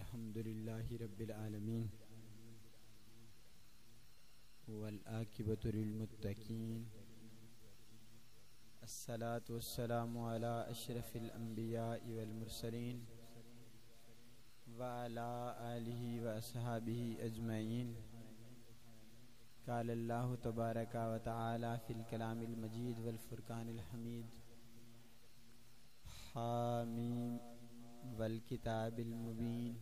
الحمد لله رب العالمين والعاقبة للمتقين الصلاة والسلام على أشرف الأنبياء والمرسلين وعلى آله وأصحابه أجمعين. قال الله تبارك وتعالى في الكلام المجيد والفرقان الحميد: حاميم والكتاب المبين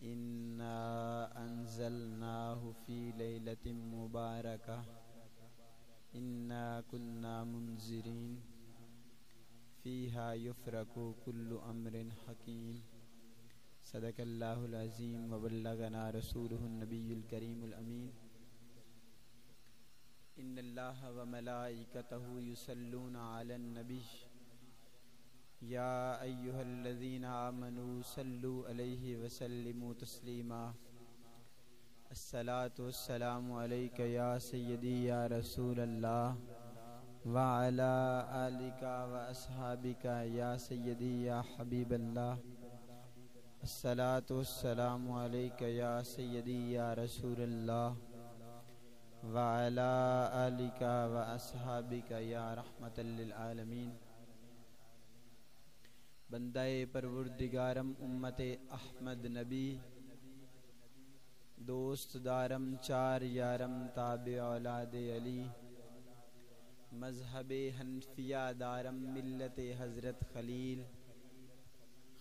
إنا أنزلناه في ليلة مباركة إنا كنا منذرين فيها يفرق كل أمر حكيم. صدق الله العظيم وبلغنا رسوله النبي الكريم الأمين. إن الله وملائكته يصلون على النبي يا أيها الذين آمنوا صلوا عليه وسلموا تسليما. الصلاة والسلام عليك يا سيدي يا رسول الله وعلى آلك وأصحابك يا سيدي يا حبيب الله. الصلاة والسلام عليك يا سيدي يا رسول الله وعلى آلك وأصحابك يا رحمة للعالمین. بندہ پروردگارم امت احمد نبی، دوست دارم چار یارم تابع اولاد علی، مذہب حنفیہ دارم ملت حضرت خلیل،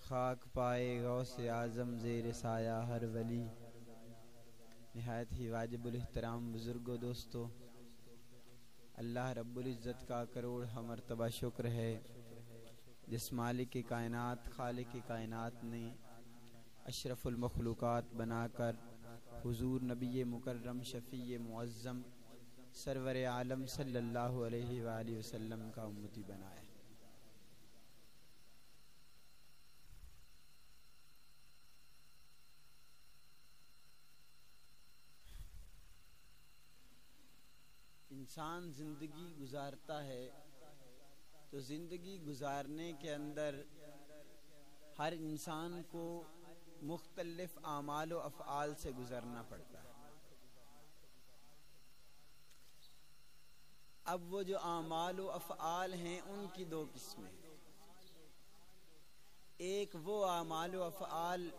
خاک پائے غوث اعظم زیر سایہ ہر ولی. نہایت ہی واجب الاحترام بزرگوں دوستو، اللہ رب العزت کا کروڑ مرتبہ شکر ہے جس مالک کائنات خالق کائنات نے اشرف المخلوقات بنا کر حضور نبی مکرم شفیع معظم سرور عالم صلی اللہ علیہ وآلہ وسلم کا امتی بنایا. انسان زندگی گزارتا ہے تو زندگی گزارنے کے اندر ہر انسان کو مختلف اعمال و افعال سے گزرنا پڑتا ہے. اب وہ جو اعمال و افعال ہیں ان کی دو قسمیں. ایک وہ اعمال و افعال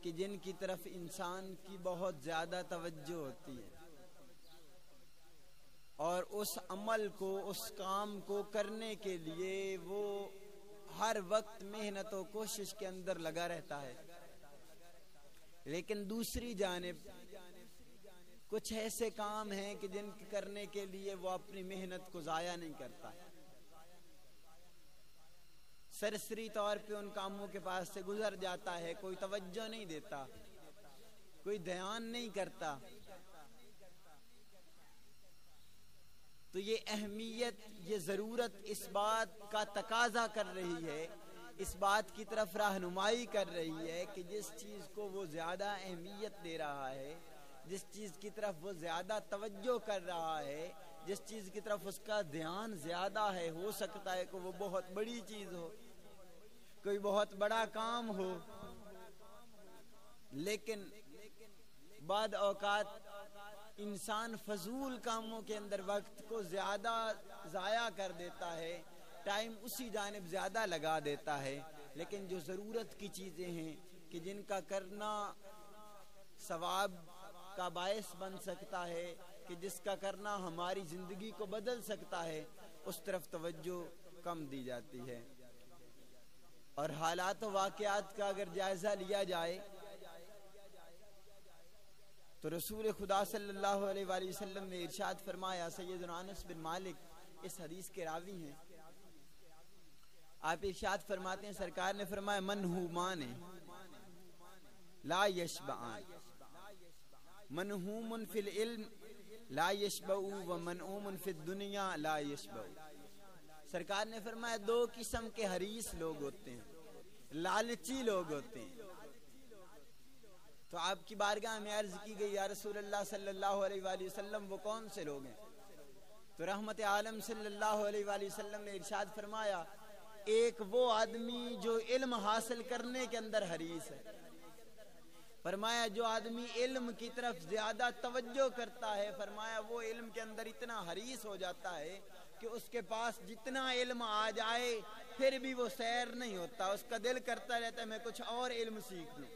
کہ جن کی طرف انسان کی بہت زیادہ توجہ ہوتی ہے اور اس عمل کو اس کام کو کرنے کے لیے وہ ہر وقت محنت و کوشش کے اندر لگا رہتا ہے. لیکن دوسری جانب کچھ ایسے کام ہیں کہ جن کے کرنے کے لیے وہ اپنی محنت کو ضائع نہیں کرتا، سرسری طور پہ ان کاموں کے پاس سے گزر جاتا ہے، کوئی توجہ نہیں دیتا، کوئی دھیان نہیں کرتا. تو یہ اہمیت، یہ ضرورت اس بات کا تقاضا کر رہی ہے، اس بات کی طرف رہنمائی کر رہی ہے کہ جس چیز کو وہ زیادہ اہمیت دے رہا ہے، جس چیز کی طرف وہ زیادہ توجہ کر رہا ہے، جس چیز کی طرف اس کا دھیان زیادہ ہے، ہو سکتا ہے کہ وہ بہت بڑی چیز ہو، کوئی بہت بڑا کام ہو، لیکن بعد اوقات انسان فضول کاموں کے اندر وقت کو زیادہ ضائع کر دیتا ہے، ٹائم اسی جانب زیادہ لگا دیتا ہے. لیکن جو ضرورت کی چیزیں ہیں کہ جن کا کرنا ثواب کا باعث بن سکتا ہے، کہ جس کا کرنا ہماری زندگی کو بدل سکتا ہے، اس طرف توجہ کم دی جاتی ہے. اور حالات و واقعات کا اگر جائزہ لیا جائے تو رسول خدا صلی اللہ علیہ وآلہ وسلم نے ارشاد فرمایا، سیدنا انس بن مالک اس حدیث کے راوی ہیں، آپ ارشاد فرماتے ہیں سرکار نے فرمایا منہومان لا یشبعان، منہوم فی العلم لا یشبع ومنعوم فی الدنیا لا یشبع. سرکار نے فرمایا دو قسم کے حریص لوگ ہوتے ہیں، لالچی لوگ ہوتے ہیں. تو آپ کی بارگاہ میں عرض کی گئی یا رسول اللہ صلی اللہ علیہ وآلہ وسلم وہ کون سے لوگ ہیں؟ تو رحمت عالم صلی اللہ علیہ وآلہ وسلم نے ارشاد فرمایا ایک وہ آدمی جو علم حاصل کرنے کے اندر حریص ہے، فرمایا جو آدمی علم کی طرف زیادہ توجہ کرتا ہے، فرمایا وہ علم کے اندر اتنا حریص ہو جاتا ہے کہ اس کے پاس جتنا علم آ جائے پھر بھی وہ سیر نہیں ہوتا، اس کا دل کرتا رہتا ہے میں کچھ اور علم سیکھ لوں،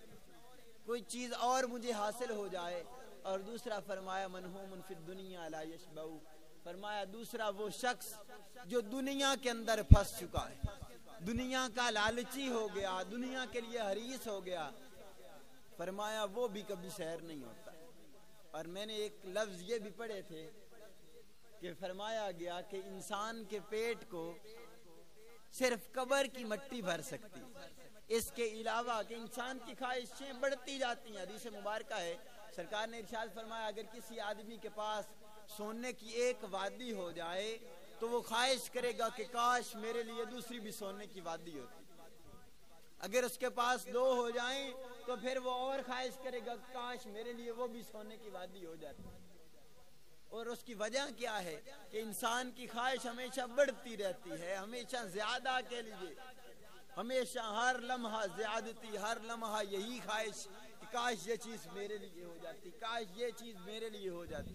کوئی چیز اور مجھے حاصل ہو جائے۔ اور دوسرا فرمایا منہوم فی الدنیا لا یشبع، فرمایا دوسرا وہ شخص جو دنیا کے اندر پھنس چکا ہے، دنیا کا لالچی ہو گیا، دنیا کے لیے حریص ہو گیا، فرمایا وہ بھی کبھی سیر نہیں ہوتا۔ اور میں نے ایک لفظ یہ بھی پڑھے تھے کہ فرمایا گیا کہ انسان کے پیٹ کو صرف قبر کی مٹی بھر سکتی، اس کے علاوہ کہ انسان کی خواہشیں بڑھتی جاتی ہیں۔ حدیث مبارکہ ہے، سرکار نے ارشاد فرمایا اگر کسی آدمی کے پاس سونے کی ایک وادی ہو جائے تو وہ خواہش کرے گا کہ کاش میرے لیے دوسری بھی سونے کی وادی ہوتی، اگر اس کے پاس 2 ہو جائیں تو پھر وہ اور خواہش کرے گا کاش میرے لیے وہ بھی سونے کی وادی ہو جاتی۔ اور اس کی وجہ کیا ہے کہ انسان کی خواہش ہمیشہ بڑھتی رہتی ہے، ہمیشہ زیادہ کے لیے، ہمیشہ ہر لمحہ زیادتی، ہر لمحہ یہی خواہش کہ کاش یہ چیز میرے لیے ہو جاتی، کاش یہ چیز میرے لیے ہو جاتی۔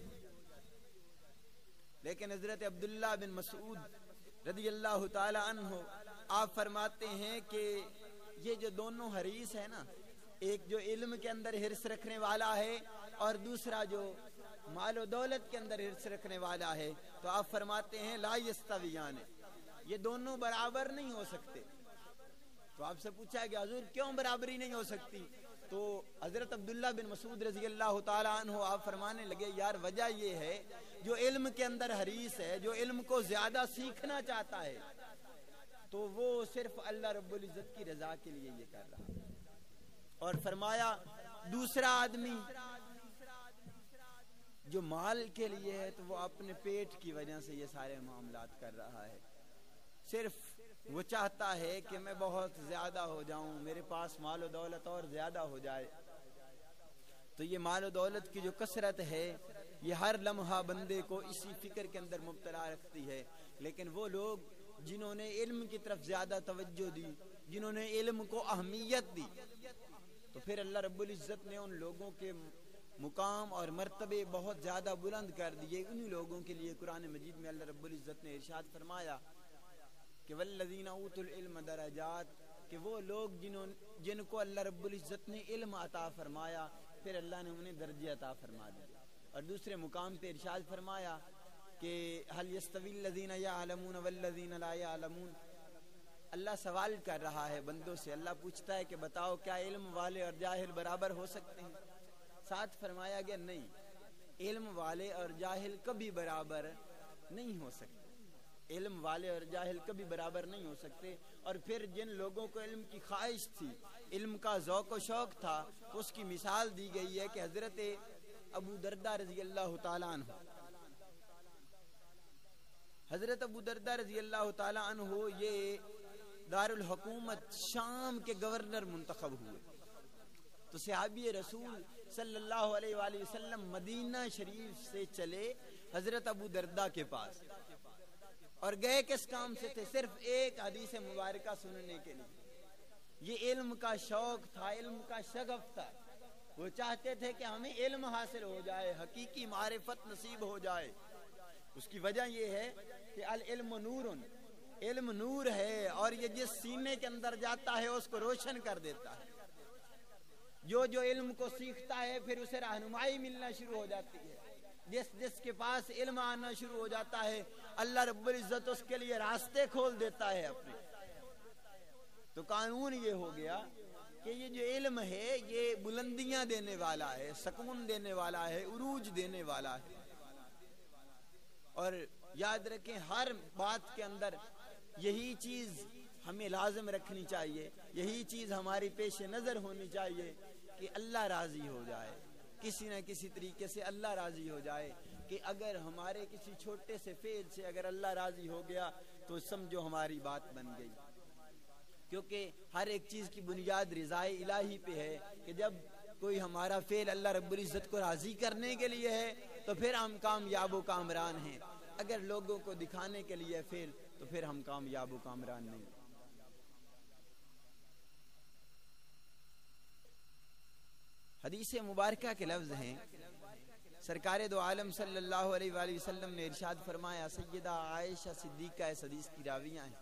لیکن حضرت عبداللہ بن مسعود رضی اللہ تعالی عنہ آپ فرماتے ہیں کہ یہ جو دونوں حریص ہیں نا، ایک جو علم کے اندر حرص رکھنے والا ہے اور دوسرا جو مال و دولت کے اندر حرص رکھنے والا ہے، تو آپ فرماتے ہیں لا یستویان، یہ دونوں برابر نہیں ہو سکتے۔ تو آپ سے پوچھا کہ حضور کیوں برابری نہیں ہو سکتی؟ تو حضرت عبداللہ بن مسعود رضی اللہ تعالی عنہ آپ فرمانے لگے یار وجہ یہ ہے جو علم کے اندر حریص ہے، جو علم کو زیادہ سیکھنا چاہتا ہے، تو وہ صرف اللہ رب العزت کی رضا کے لیے یہ کر رہا ہے۔ اور فرمایا دوسرا آدمی جو مال کے لیے ہے تو وہ اپنے پیٹ کی وجہ سے یہ سارے معاملات کر رہا ہے، صرف وہ چاہتا ہے کہ میں بہت زیادہ ہو جاؤں، میرے پاس مال و دولت اور زیادہ ہو جائے۔ تو یہ مال و دولت کی جو کثرت ہے یہ ہر لمحہ بندے کو اسی فکر کے اندر مبتلا رکھتی ہے۔ لیکن وہ لوگ جنہوں نے علم کی طرف زیادہ توجہ دی، جنہوں نے علم کو اہمیت دی، تو پھر اللہ رب العزت نے ان لوگوں کے مقام اور مرتبے بہت زیادہ بلند کر دیے۔ انہی لوگوں کے لیے قرآن مجید میں اللہ رب العزت نے ارشاد فرمایا کہ والذین اوتوا العلم درجات، کہ وہ لوگ جن کو اللہ رب العزت نے علم عطا فرمایا پھر اللہ نے انہیں درجے عطا فرما دیے۔ اور دوسرے مقام پہ ارشاد فرمایا کہ هل يستوي الذين يعلمون والذين لا يعلمون، اللہ سوال کر رہا ہے بندوں سے، اللہ پوچھتا ہے کہ بتاؤ کیا علم والے اور جاہل برابر ہو سکتے ہیں؟ ساتھ فرمایا گیا نہیں، علم والے اور جاہل کبھی برابر نہیں ہو سکتے، علم والے اور جاہل کبھی برابر نہیں ہو سکتے۔ اور پھر جن لوگوں کو علم کی خواہش تھی، علم کا ذوق و شوق تھا، اس کی مثال دی گئی ہے کہ حضرت ابو دردہ رضی اللہ تعالیٰ عنہ، حضرت ابو دردہ رضی اللہ تعالیٰ عنہ یہ دارالحکومت شام کے گورنر منتخب ہوئے۔ تو صحابی رسول صلی اللہ علیہ وآلہ وسلم مدینہ شریف سے چلے حضرت ابو دردہ کے پاس، اور گئے کس کام سے تھے؟ صرف ایک حدیث مبارکہ سننے کے لیے۔ یہ علم کا شوق تھا، علم کا شغف تھا، وہ چاہتے تھے کہ ہمیں علم حاصل ہو جائے، حقیقی معرفت نصیب ہو جائے۔ اس کی وجہ یہ ہے کہ العلم نور، علم نور ہے، اور یہ جس سینے کے اندر جاتا ہے اس کو روشن کر دیتا ہے۔ جو علم کو سیکھتا ہے پھر اسے رہنمائی ملنا شروع ہو جاتی ہے، جس کے پاس علم آنا شروع ہو جاتا ہے اللہ رب العزت اس کے لیے راستے کھول دیتا ہے اپنے۔ تو قانون یہ ہو گیا کہ یہ جو علم ہے یہ بلندیاں دینے والا ہے، سکون دینے والا ہے، عروج دینے والا ہے۔ اور یاد رکھیں ہر بات کے اندر یہی چیز ہمیں لازم رکھنی چاہیے، یہی چیز ہماری پیش نظر ہونی چاہیے کہ اللہ راضی ہو جائے، کسی نہ کسی طریقے سے اللہ راضی ہو جائے، کہ اگر ہمارے کسی چھوٹے سے فعل سے اگر اللہ راضی ہو گیا تو سمجھو ہماری بات بن گئی۔ کیونکہ ہر ایک چیز کی بنیاد رضا الہی پہ ہے، کہ جب کوئی ہمارا فعل اللہ رب العزت کو راضی کرنے کے لیے ہے تو پھر ہم کامیاب و کامران ہیں، اگر لوگوں کو دکھانے کے لیے فعل تو پھر ہم کامیاب و کامران نہیں۔ حدیث مبارکہ کے لفظ ہیں، سرکار دو عالم صلی اللہ علیہ وآلہ وسلم نے ارشاد فرمایا، سیدہ عائشہ صدیقہ اس حدیث کی راویہ ہیں،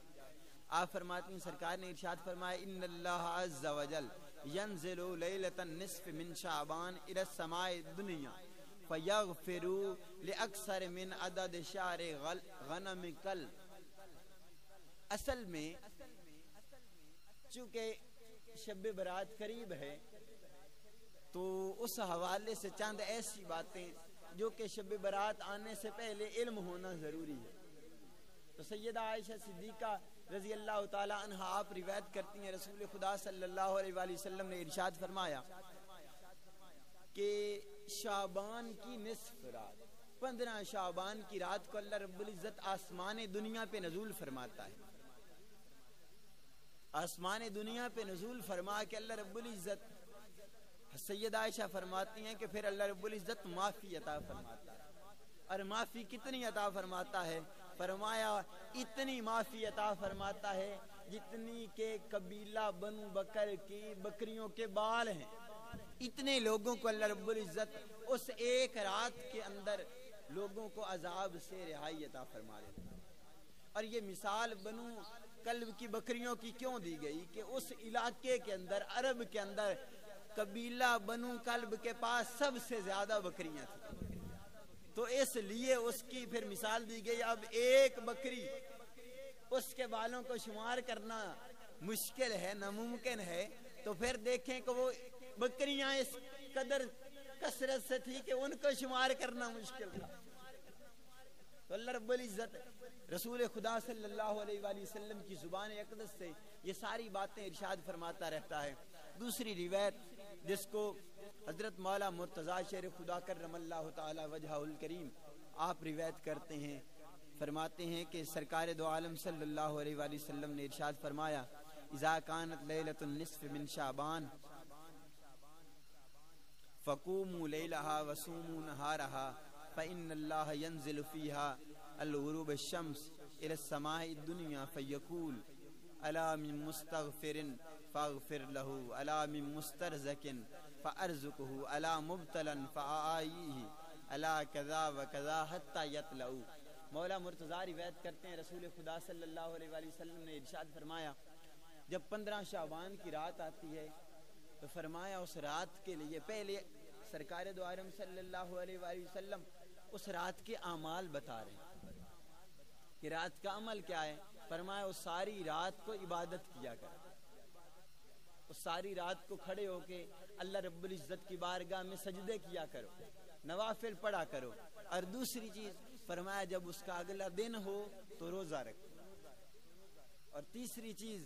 آپ فرماتی ہیں سرکار نے ارشاد فرمایا، ان اللہ عز وجل ینزل لیلۃ النصف من شعبان الى السماء الدنیا فیغفر لاکثر من عدد شعر غنم کل۔ اصل میں چونکہ شب برات قریب ہے تو اس حوالے سے چند ایسی باتیں جو کہ شب برات آنے سے پہلے علم ہونا ضروری ہے۔ تو سیدہ عائشہ صدیقہ رضی اللہ تعالی عنہ آپ روایت کرتی ہیں، رسول خدا صلی اللہ علیہ وآلہ وسلم نے ارشاد فرمایا کہ شعبان کی نصف رات، 15 شعبان کی رات کو اللہ رب العزت آسمان دنیا پہ نزول فرماتا ہے۔ آسمان دنیا پہ نزول فرما کے اللہ رب العزت، سیدہ عائشہ فرماتی ہیں کہ پھر اللہ رب العزت معافی عطا فرماتا ہے۔ اور معافی کتنی عطا فرماتا ہے؟ فرمایا اتنی معافی عطا فرماتا ہے جتنی کہ قبیلہ بنو بکر کی بکریوں کے بال ہیں، اتنے لوگوں کو اللہ رب العزت اس ایک رات کے اندر لوگوں کو عذاب سے رہائی عطا فرما دیتا ہے۔ اور یہ مثال بنو کلب کی بکریوں کی کیوں دی گئی کہ اس علاقے کے اندر، عرب کے اندر قبیلہ بنو کلب کے پاس سب سے زیادہ بکریاں تھیں، تو اس لیے اس کی پھر مثال دی گئی۔ اب ایک بکری اس کے بالوں کو شمار کرنا مشکل ہے، ناممکن ہے، تو پھر دیکھیں کہ وہ بکریاں اس قدر کثرت سے تھی کہ ان کو شمار کرنا مشکل تھا۔ تو اللہ رب العزت رسول خدا صلی اللہ علیہ وآلہ وسلم کی زبان اقدس سے یہ ساری باتیں ارشاد فرماتا رہتا ہے۔ دوسری روایت جس کو حضرت مولا مرتضی شیر خدا کرم اللہ تعالی وجہہ الکریم آپ روایت کرتے ہیں، فرماتے ہیں کہ سرکار دو عالم صلی اللہ علیہ وآلہ وسلم نے ارشاد فرمایا، اذا كانت لیلۃ النصف من شعبان فقوموا لیلها وصوموا نهارها فإن الله ينزل فيها الغروب الشمس إلى السماء الدنيا فيقول ألا من مستغفر فاغفر له ألا من مسترزق فأرزقه ألا مبتلا فأعاييه ألا كذا وكذا حتى يطلعوا۔ مولا مرتضی روایت کرتے ہیں، رسول خدا صلی اللہ علیہ وآلہ وسلم نے ارشاد فرمایا، جب 15 شعبان کی رات آتی ہے تو فرمایا اس رات کے لیے پہلے سرکار دو عالم صلی اللہ علیہ وآلہ وسلم اس رات کے اعمال بتا رہے ہیں کہ رات کا عمل کیا ہے۔ فرمایا اس ساری رات کو عبادت کیا کر، اس ساری رات کو کھڑے ہو کے اللہ رب العزت کی بارگاہ میں سجدے کیا کرو، نوافل پڑھا کرو۔ اور دوسری چیز فرمایا جب اس کا اگلا دن ہو تو روزہ رکھو۔ اور تیسری چیز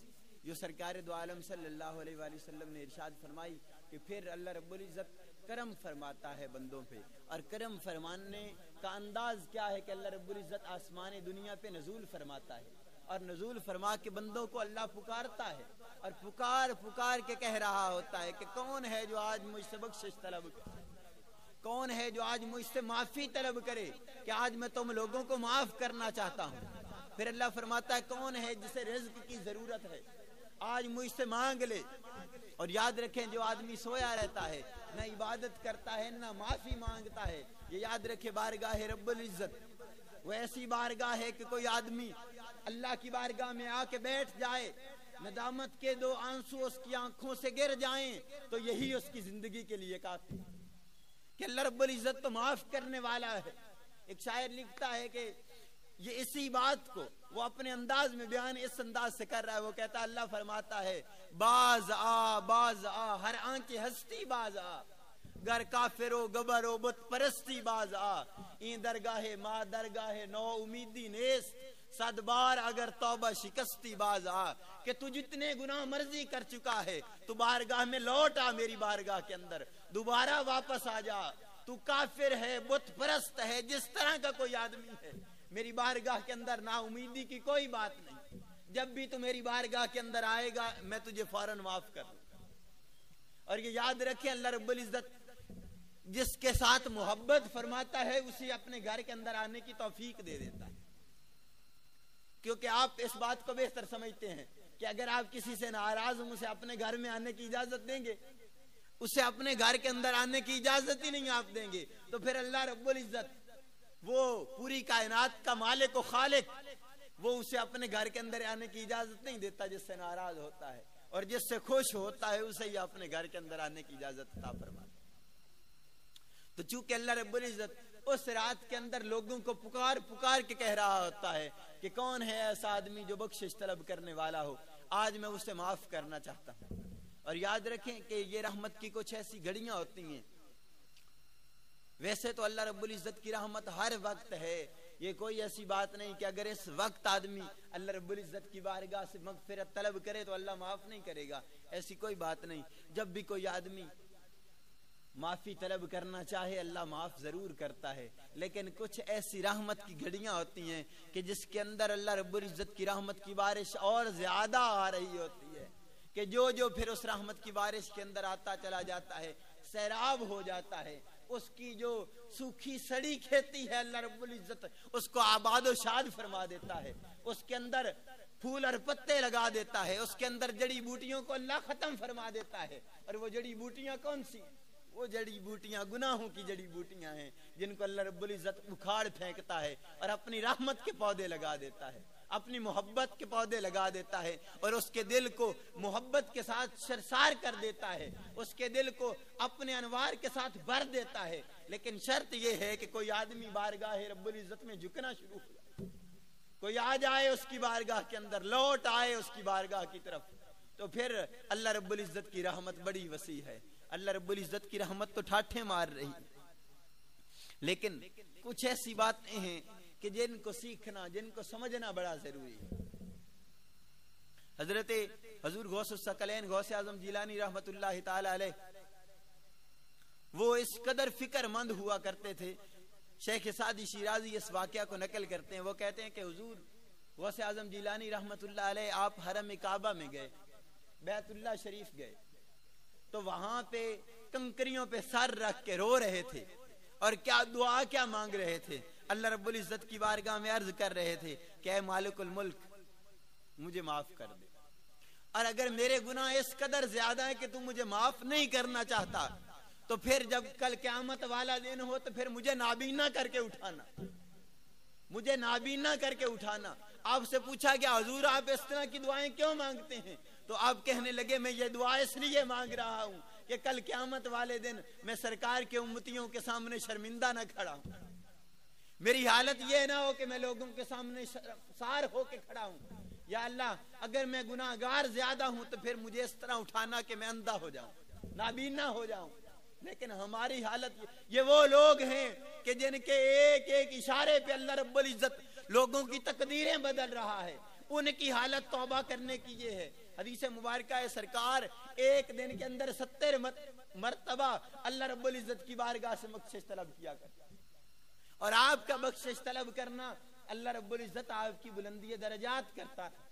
جو سرکار دو عالم صلی اللہ علیہ وآلہ وسلم نے ارشاد فرمائی کہ پھر اللہ رب العزت کرم فرماتا ہے بندوں پہ، اور کرم فرمانے کا انداز کیا ہے کہ اللہ رب العزت آسمان دنیا پہ نزول فرماتا ہے، اور نزول فرما کے بندوں کو اللہ پکارتا ہے، اور پکار پکار کے کہہ رہا ہوتا ہے کہ کون ہے جو آج مجھ سے بخشش طلب کرے، کون ہے جو آج مجھ سے معافی طلب کرے کہ آج میں تم لوگوں کو معاف کرنا چاہتا ہوں۔ پھر اللہ فرماتا ہے کون ہے جسے رزق کی ضرورت ہے، آج مجھ سے مانگ لے۔ اور یاد رکھیں جو آدمی سویا رہتا ہے، نہ عبادت کرتا ہے نہ معافی مانگتا ہے، یہ یاد رکھے بارگاہ رب العزت وہ ایسی بارگاہ ہے کہ کوئی آدمی اللہ کی بارگاہ میں آ کے بیٹھ جائے، ندامت کے 2 آنسو اس کی آنکھوں سے گر جائیں تو یہی اس کی زندگی کے لیے کافی کہ اللہ رب العزت تو معاف کرنے والا ہے۔ ایک شاعر لکھتا ہے کہ یہ اسی بات کو وہ اپنے انداز میں بیان اس انداز سے کر رہا ہے، وہ کہتا ہے اللہ فرماتا ہے باز آ ہر آنکھ کی ہستی باز آ، گر کافر و گبر و بت پرستی باز آ، این درگاہ ما درگاہ نو امیدی نیست، 100 بار اگر توبہ شکستی باز آ، کہ تو جتنے گناہ مرضی کر چکا ہے تو بارگاہ میں لوٹ آ، میری بارگاہ کے اندر دوبارہ واپس آ جا، تو کافر ہے بت پرست ہے جس طرح کا کوئی آدمی ہے، میری بارگاہ کے اندر نا امیدی کی کوئی بات نہیں، جب بھی تو میری بارگاہ کے اندر آئے گا میں تجھے فوراً معاف کر دوں گا۔ اور یہ یاد رکھیں اللہ رب العزت جس کے ساتھ محبت فرماتا ہے اسے اپنے گھر کے اندر آنے کی توفیق دے دیتا ہے، کیونکہ آپ اس بات کو بہتر سمجھتے ہیں کہ اگر آپ کسی سے ناراض ہوں اسے اپنے گھر میں آنے کی اجازت دیں گے، اسے اپنے گھر کے اندر آنے کی اجازت ہی نہیں آپ دیں گے، تو پھر اللہ رب العزت وہ پوری کائنات کا مالک و خالق وہ اسے اپنے گھر کے اندر آنے کی اجازت نہیں دیتا، جس سے ناراض ہوتا ہے، اور جس سے خوش ہوتا ہے اسے ہی اپنے گھر کے اندر آنے کی اجازت عطا فرماتا ہے۔ تو چونکہ اللہ رب العزت اس رات کے اندر لوگوں کو پکار پکار کے کہہ رہا ہوتا ہے کہ کون ہے ایسا آدمی جو بخشش طلب کرنے والا ہو، آج میں اسے معاف کرنا چاہتا ہوں۔ اور یاد رکھیں کہ یہ رحمت کی کچھ ایسی گھڑیاں ہوتی ہیں، ویسے تو اللہ رب العزت کی رحمت ہر وقت ہے، یہ کوئی ایسی بات نہیں کہ اگر اس وقت آدمی اللہ رب العزت کی بارگاہ سے مغفرت طلب کرے تو اللہ معاف نہیں کرے گا، ایسی کوئی بات نہیں۔ جب بھی کوئی آدمی معافی طلب کرنا چاہے اللہ معاف ضرور کرتا ہے، لیکن کچھ ایسی رحمت کی گھڑیاں ہوتی ہیں کہ جس کے اندر اللہ رب العزت کی رحمت کی بارش اور زیادہ آ رہی ہوتی ہے، کہ جو پھر اس رحمت کی بارش کے اندر آتا چلا جاتا ہے سیراب ہو جاتا ہے، اس کی جو سوکھی سڑی کھیتی ہے اللہ رب العزت اس کو آباد و شاد فرما دیتا ہے، اس کے اندر پھول اور پتے لگا دیتا ہے، اس کے اندر جڑی بوٹیوں کو اللہ ختم فرما دیتا ہے۔ اور وہ جڑی بوٹیاں کون سی؟ وہ جڑی بوٹیاں گناہوں کی جڑی بوٹیاں ہیں، جن کو اللہ رب العزت اکھاڑ پھینکتا ہے اور اپنی رحمت کے پودے لگا دیتا ہے، اپنی محبت کے پودے لگا دیتا ہے، اور اس کے دل کو محبت کے ساتھ سرسار کر دیتا ہے، اس کے دل کو اپنے انوار کے ساتھ بھر دیتا ہے۔ لیکن شرط یہ ہے کہ کوئی آدمی بارگاہ رب العزت میں جھکنا شروع ہو جائے، کوئی آ جائے اس کی بارگاہ کے اندر، لوٹ آئے اس کی بارگاہ کی طرف، تو پھر اللہ رب العزت کی رحمت بڑی وسیع ہے۔ اللہ رب العزت کی رحمت تو ٹھاٹھے مار رہی ہے، لیکن کچھ ایسی باتیں ہیں کہ جن کو سیکھنا، جن کو سمجھنا بڑا ضروری ہے۔ حضرت حضور غوث الثقلین غوث اعظم جیلانی رحمت اللہ تعالی علیہ وہ اس قدر فکر مند ہوا کرتے تھے، شیخ سعدی شیرازی اس واقعہ کو نقل کرتے ہیں، وہ کہتے ہیں کہ حضور غوث اعظم جیلانی رحمت اللہ علیہ آپ حرم کعبہ میں گئے، بیت اللہ شریف گئے، تو وہاں پہ کنکریوں پہ سر رکھ کے رو رہے تھے، اور کیا دعا کیا مانگ رہے تھے، اللہ رب العزت کی بارگاہ میں عرض کر رہے تھے کہ اے مالک الملک مجھے معاف کر دے، اور اگر میرے گناہ اس قدر زیادہ ہے کہ تم مجھے معاف نہیں کرنا چاہتا تو پھر جب کل قیامت والا دن ہو تو پھر مجھے نابینا کر کے اٹھانا، مجھے نابینا کر کے اٹھانا۔ آپ سے پوچھا کہ حضور آپ اس طرح کی دعائیں کیوں مانگتے ہیں؟ تو آپ کہنے لگے میں یہ دعا اس لیے مانگ رہا ہوں کہ کل قیامت والے دن میں سرکار کے امتیوں کے سامنے شرمندہ نہ کھڑا ہوں، میری حالت یہ نہ ہو کہ میں لوگوں کے سامنے شرمسار ہو کے کھڑا ہوں۔ یا اللہ اگر میں گناہگار زیادہ ہوں تو پھر مجھے اس طرح اٹھانا کہ میں اندھا ہو جاؤں، نابینا ہو جاؤں۔ لیکن ہماری حالت یہ وہ لوگ ہیں کہ جن کے ایک ایک اشارے پہ اللہ رب العزت لوگوں کی تقدیریں بدل رہا ہے، ان کی حالت توبہ کرنے کی یہ ہے۔ حدیث مبارکہ ہے سرکار ایک دن کے اندر 70 مرتبہ اللہ رب العزت کی بارگاہ سے بخشش طلب کیا کرتا ہے، اور آپ کا بخشش طلب کرنا اللہ رب العزت آپ کی بلندی درجات کرتا ہے،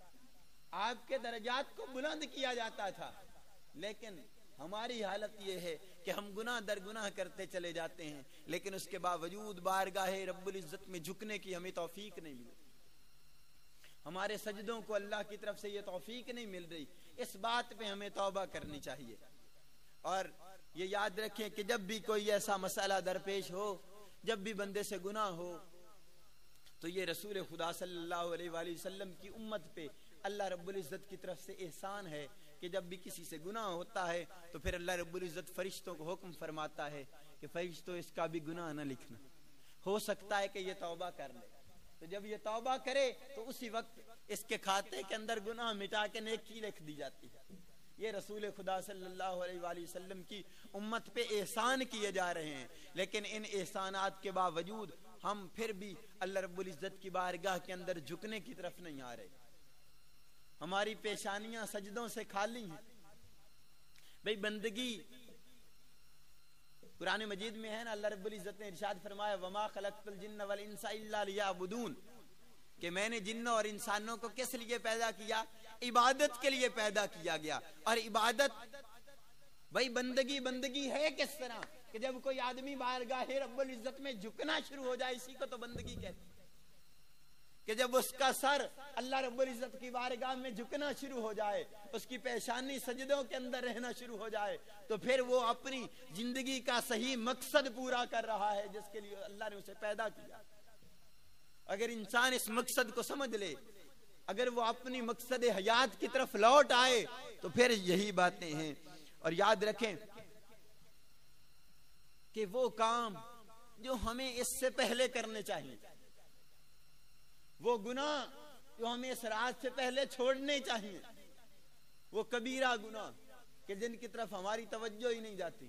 آپ کے درجات کو بلند کیا جاتا تھا۔ لیکن ہماری حالت یہ ہے کہ ہم گناہ در گناہ کرتے چلے جاتے ہیں، لیکن اس کے باوجود بارگاہ رب العزت میں جھکنے کی ہمیں توفیق نہیں ملتی، ہمارے سجدوں کو اللہ کی طرف سے یہ توفیق نہیں مل رہی۔ اس بات پہ ہمیں توبہ کرنی چاہیے، اور یہ یاد رکھیں کہ جب بھی کوئی ایسا مسئلہ درپیش ہو، جب بھی بندے سے گناہ ہو، تو یہ رسول خدا صلی اللہ علیہ وآلہ وسلم کی امت پہ اللہ رب العزت کی طرف سے احسان ہے کہ جب بھی کسی سے گناہ ہوتا ہے تو پھر اللہ رب العزت فرشتوں کو حکم فرماتا ہے کہ فرشتوں اس کا بھی گناہ نہ لکھنا، ہو سکتا ہے کہ یہ توبہ کر لے، تو جب یہ توبہ کرے تو اسی وقت اس کے کھاتے کے اندر گناہ مٹا کے نیکی لکھ دی جاتی ہے۔ یہ رسول خدا صلی اللہ علیہ وآلہ وسلم کی امت پہ احسان کیے جا رہے ہیں، لیکن ان احسانات کے باوجود ہم پھر بھی اللہ رب العزت کی بارگاہ کے اندر جھکنے کی طرف نہیں آ رہے، ہماری پیشانیاں سجدوں سے خالی ہیں۔ بھئی بندگی قرآن مجید میں ہے نا، اللہ رب العزت نے ارشاد فرمایا وَمَا خَلَقْتُ الْجِنَّ وَالْإِنسَ إِلَّا لِيَعْبُدُونَ، کہ میں نے جنوں اور انسانوں کو کس لیے پیدا کیا؟ عبادت کے لیے پیدا کیا گیا۔ اور عبادت بھئی بندگی ہے کس طرح کہ جب کوئی آدمی بارگاہ رب العزت میں جھکنا شروع ہو جائے، اسی کو تو بندگی کہتے ہیں، کہ جب اس کا سر اللہ رب العزت کی بارگاہ میں جھکنا شروع ہو جائے، اس کی پیشانی سجدوں کے اندر رہنا شروع ہو جائے، تو پھر وہ اپنی زندگی کا صحیح مقصد پورا کر رہا ہے جس کے لیے اللہ نے اسے پیدا کیا۔ اگر انسان اس مقصد کو سمجھ لے، اگر وہ اپنی مقصد حیات کی طرف لوٹ آئے، تو پھر یہی باتیں ہیں۔ اور یاد رکھیں کہ وہ کام جو ہمیں اس سے پہلے کرنے چاہیے، وہ گناہ جو ہمیں اس رات سے پہلے چھوڑنے چاہیے، وہ کبیرہ گناہ کہ جن کی طرف ہماری توجہ ہی نہیں جاتی۔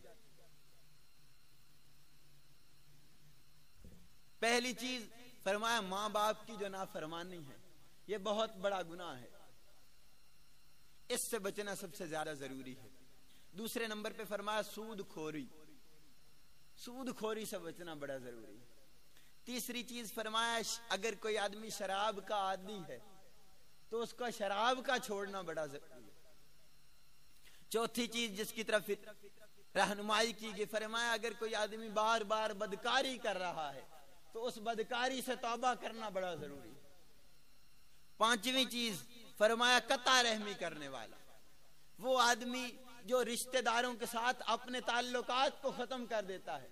پہلی چیز فرمایا ماں باپ کی جو نافرمانی ہے، یہ بہت بڑا گناہ ہے، اس سے بچنا سب سے زیادہ ضروری ہے۔ دوسرے نمبر پہ فرمایا سود خوری، سود خوری سے بچنا بڑا ضروری ہے۔ تیسری چیز فرمایا اگر کوئی آدمی شراب کا عادی ہے تو اس کا شراب کا چھوڑنا بڑا ضروری ہے۔ چوتھی چیز جس کی طرف رہنمائی کی گئی، فرمایا اگر کوئی آدمی بار بار بدکاری کر رہا ہے تو اس بدکاری سے توبہ کرنا بڑا ضروری ہے۔ پانچویں چیز فرمایا قطع رحمی کرنے والا، وہ آدمی جو رشتہ داروں کے ساتھ اپنے تعلقات کو ختم کر دیتا ہے۔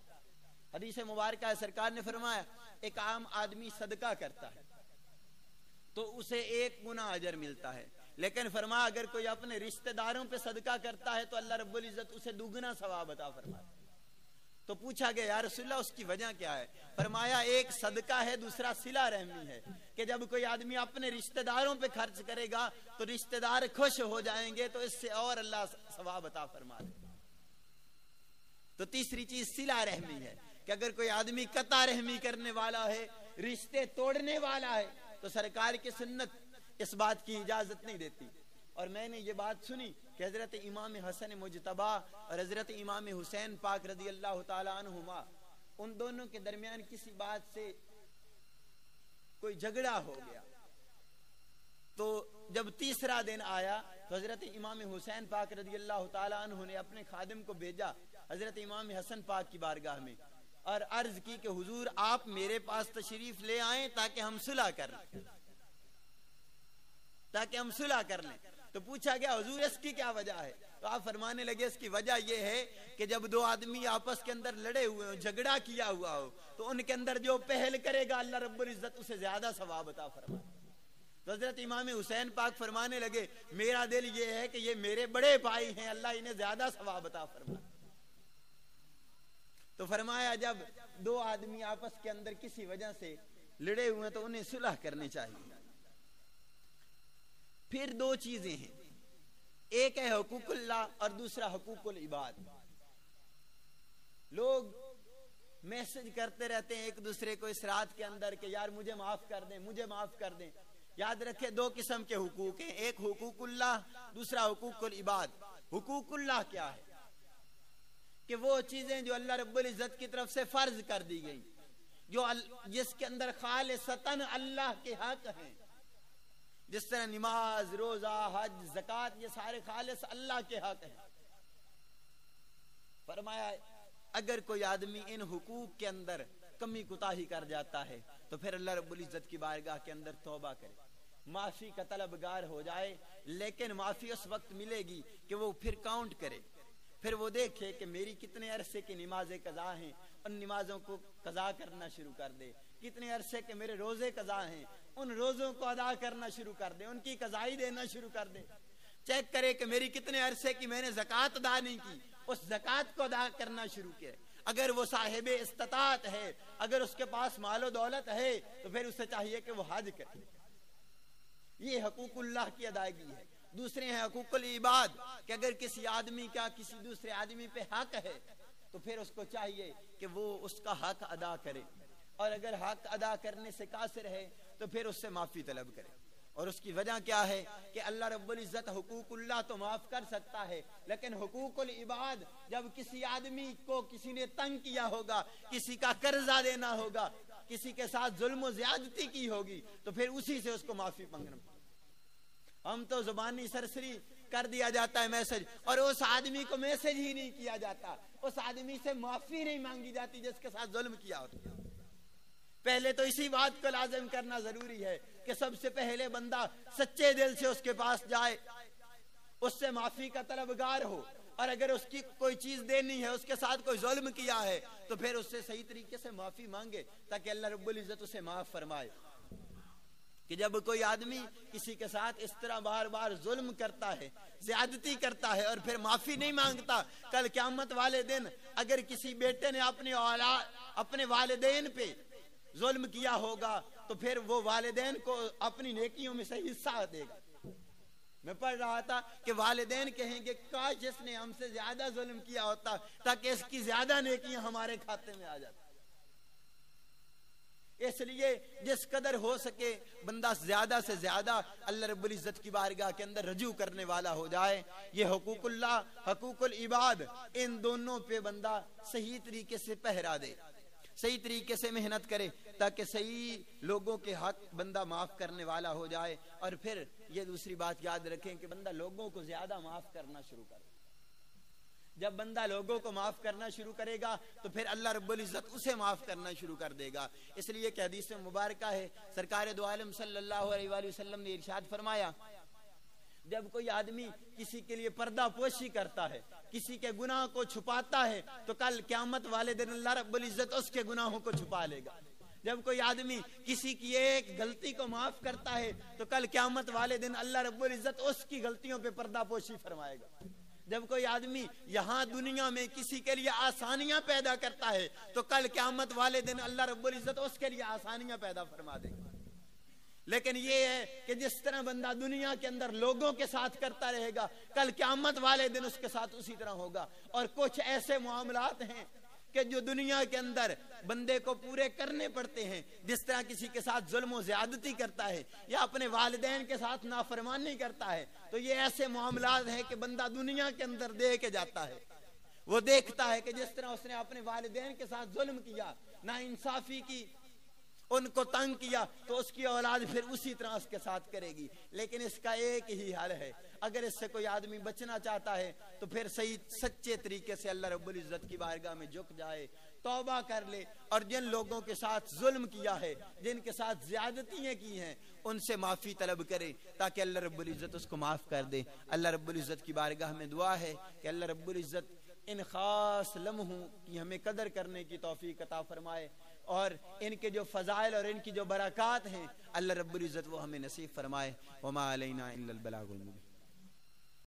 حدیث مبارکہ سرکار نے فرمایا ایک عام آدمی صدقہ کرتا ہے تو اسے 1 گنا اجر ملتا ہے، لیکن فرمایا اگر کوئی اپنے رشتہ داروں پہ صدقہ کرتا ہے تو اللہ رب العزت اسے 2 گنا ثواب عطا فرماتا ہے۔ تو پوچھا گیا یا رسول اللہ اس کی وجہ کیا ہے؟ فرمایا ایک صدقہ ہے، دوسرا صلہ رحمی ہے، کہ جب کوئی آدمی اپنے رشتہ داروں پہ خرچ کرے گا تو رشتہ دار خوش ہو جائیں گے، تو اس سے اور اللہ ثواب عطا فرما دے۔ تو تیسری چیز صلہ رحمی ہے کہ اگر کوئی آدمی قطع رحمی کرنے والا ہے، رشتے توڑنے والا ہے، تو سرکار کی سنت اس بات کی اجازت نہیں دیتی۔ اور میں نے یہ بات سنی کہ حضرت امام حسن مجتبی اور حضرت امام حسین پاک رضی اللہ تعالی عنہما، ان دونوں کے درمیان کسی بات سے کوئی جھگڑا ہو گیا، تو جب تیسرا دن آیا تو حضرت امام حسین پاک رضی اللہ تعالی عنہ نے اپنے خادم کو بھیجا حضرت امام حسن پاک کی بارگاہ میں اور عرض کی کہ حضور آپ میرے پاس تشریف لے آئیں تاکہ ہم صلح کر لیں۔ تو پوچھا گیا حضور اس کی کیا وجہ ہے؟ تو آپ فرمانے لگے اس کی وجہ یہ ہے کہ جب 2 آدمی آپس کے اندر لڑے ہوئے ہوں، جھگڑا کیا ہوا ہو، تو ان کے اندر جو پہل کرے گا اللہ رب العزت اسے زیادہ ثواب عطا فرمائے۔ تو حضرت امام حسین پاک فرمانے لگے میرا دل یہ ہے کہ یہ میرے بڑے بھائی ہیں، اللہ انہیں زیادہ ثواب عطا فرمائے۔ تو فرمایا جب 2 آدمی آپس کے اندر کسی وجہ سے لڑے ہوئے تو انہیں صلح کرنی چاہیے۔ پھر 2 چیزیں ہیں، ایک ہے حقوق اللہ اور دوسرا حقوق العباد۔ لوگ میسج کرتے رہتے ہیں ایک دوسرے کو اس رات کے اندر کہ یار مجھے معاف کر دیں، مجھے معاف کر دیں۔ یاد رکھیں 2 قسم کے حقوق ہیں، ایک حقوق اللہ، دوسرا حقوق العباد۔ حقوق اللہ کیا ہے؟ کہ وہ چیزیں جو اللہ رب العزت کی طرف سے فرض کر دی گئی، جو جس کے اندر خالصتاً اللہ کے حق ہیں، جس طرح نماز، روزہ، حج، زکوٰۃ، یہ سارے خالص اللہ کے حق ہیں۔ فرمایا اگر کوئی آدمی ان حقوق کے اندر کمی کوتاہی کر جاتا ہے تو پھر اللہ رب العزت کی بارگاہ کے اندر توبہ کرے، معافی کا طلبگار ہو جائے، لیکن معافی اس وقت ملے گی کہ وہ پھر کاؤنٹ کرے، پھر وہ دیکھے کہ میری کتنے عرصے کی نمازیں قضا ہیں، ان نمازوں کو قضا کرنا شروع کر دے، کتنے عرصے کے میرے روزے قضا ہیں، ان روزوں کو ادا کرنا شروع کر دے، ان کی قضائی دینا شروع کر دے، چیک کرے کہ میری کتنے عرصے کی میں نے زکوٰۃ ادا نہیں کی، اس زکوٰۃ کو ادا کرنا شروع کرے۔ اگر وہ صاحب استطاعت ہے، اگر اس کے پاس مال و دولت ہے، تو پھر اسے چاہیے کہ وہ حج کرے۔ یہ حقوق اللہ کی ادائیگی ہے۔ دوسرے ہیں حقوق العباد، کہ اگر کسی آدمی کا کسی دوسرے آدمی پہ حق ہے تو پھر اس کو چاہیے کہ وہ اس کا حق ادا کرے، اور اگر حق ادا کرنے سے قاصر ہے تو پھر اس سے معافی طلب کرے۔ اور اس کی وجہ کیا ہے کہ اللہ رب العزت حقوق اللہ تو معاف کر سکتا ہے، لیکن حقوق العباد جب کسی آدمی کو کسی نے تنگ کیا ہوگا، کسی کا قرضہ دینا ہوگا، کسی کے ساتھ ظلم و زیادتی کی ہوگی، تو پھر اسی سے اس کو معافی مانگنا۔ ہم تو زبانی سرسری کر دیا جاتا ہے میسج، اور اس آدمی کو میسج ہی نہیں کیا جاتا، اس آدمی سے معافی نہیں مانگی جاتی جس کے ساتھ ظلم کیا ہوتا۔ پہلے تو اسی بات کو لازم کرنا ضروری ہے کہ سب سے پہلے بندہ سچے دل سے اس کے پاس جائے، اس سے معافی کا طلبگار ہو، اور اگر اس کی کوئی چیز دینی ہے، اس کے ساتھ کوئی ظلم کیا ہے، تو پھر اس سے صحیح طریقے سے معافی مانگے تاکہ اللہ رب العزت اسے معاف فرمائے۔ کہ جب کوئی آدمی کسی کے ساتھ اس طرح بار بار ظلم کرتا ہے، زیادتی کرتا ہے، اور پھر معافی نہیں مانگتا، کل قیامت والے دن اگر کسی بیٹے نے اپنے والدین پہ ظلم کیا ہوگا تو پھر وہ والدین کو اپنی نیکیوں میں سے حصہ دے گا۔ میں پڑھ رہا تھا کہ والدین کہیں گے کاش اس نے ہم سے زیادہ ظلم کیا ہوتا تاکہ اس کی زیادہ نیکیاں ہمارے کھاتے میں آ جاتی۔ اس لیے جس قدر ہو سکے بندہ زیادہ سے زیادہ اللہ رب العزت کی بارگاہ کے اندر رجوع کرنے والا ہو جائے۔ یہ حقوق اللہ، حقوق العباد، ان دونوں پہ بندہ صحیح طریقے سے پہرا دے، صحیح طریقے سے محنت کرے تاکہ صحیح لوگوں کے حق بندہ معاف کرنے والا ہو جائے۔ اور پھر یہ دوسری بات یاد رکھیں کہ بندہ لوگوں کو زیادہ معاف کرنا شروع کرے۔ جب بندہ لوگوں کو معاف کرنا شروع کرے گا تو پھر اللہ رب العزت اسے معاف کرنا شروع کر دے گا۔ اس لیے کہ حدیث مبارکہ ہے، سرکار دو عالم صلی اللہ علیہ وآلہ وسلم نے ارشاد فرمایا، جب کوئی آدمی کسی کے لیے پردہ پوشی کرتا ہے، کسی کے گناہ کو چھپاتا ہے، تو کل قیامت والے دن اللہ رب العزت اس کے گناہوں کو چھپا لے گا۔ جب کوئی آدمی کسی کی ایک غلطی کو معاف کرتا ہے تو کل قیامت والے دن اللہ رب العزت اس کی غلطیوں پہ پردہ پوشی فرمائے گا۔ جب کوئی آدمی یہاں دنیا میں کسی کے لیے آسانیاں پیدا کرتا ہے تو کل قیامت والے دن اللہ رب العزت اس کے لیے آسانیاں پیدا فرما دے گا۔ لیکن یہ ہے کہ جس طرح بندہ دنیا کے اندر لوگوں کے ساتھ کرتا رہے گا، کل قیامت والے دن اس کے ساتھ اسی طرح ہوگا۔ اور کچھ ایسے معاملات ہیں کہ جو دنیا کے اندر بندے کو پورے کرنے پڑتے ہیں، جس طرح کسی کے ساتھ ظلم و زیادتی کرتا ہے یا اپنے والدین کے ساتھ نافرمانی کرتا ہے، تو یہ ایسے معاملات ہیں کہ بندہ دنیا کے اندر دے کے جاتا ہے۔ وہ دیکھتا ہے کہ جس طرح اس نے اپنے والدین کے ساتھ ظلم کیا، ناانصافی کی، ان کو تنگ کیا، تو اس کی اولاد پھر اسی طرح اس کے ساتھ کرے گی۔ لیکن اس کا ایک ہی حل ہے، اگر اس سے کوئی آدمی بچنا چاہتا ہے تو پھر صحیح سچے طریقے سے اللہ رب العزت کی بارگاہ میں جھک جائے، توبہ کر لے، اور جن لوگوں کے ساتھ ظلم کیا ہے، جن کے ساتھ زیادتیاں کی ہیں، ان سے معافی طلب کرے تاکہ اللہ رب العزت اس کو معاف کر دے۔ اللہ رب العزت کی بارگاہ میں دعا ہے کہ اللہ رب العزت ان خاص لمحوں کی ہمیں قدر کرنے کی توفیق عطا فرمائے، اور ان کے جو فضائل اور ان کی جو برکات ہیں اللہ رب العزت وہ ہمیں نصیب فرمائے۔ وما علینا الا البلاغ المبین۔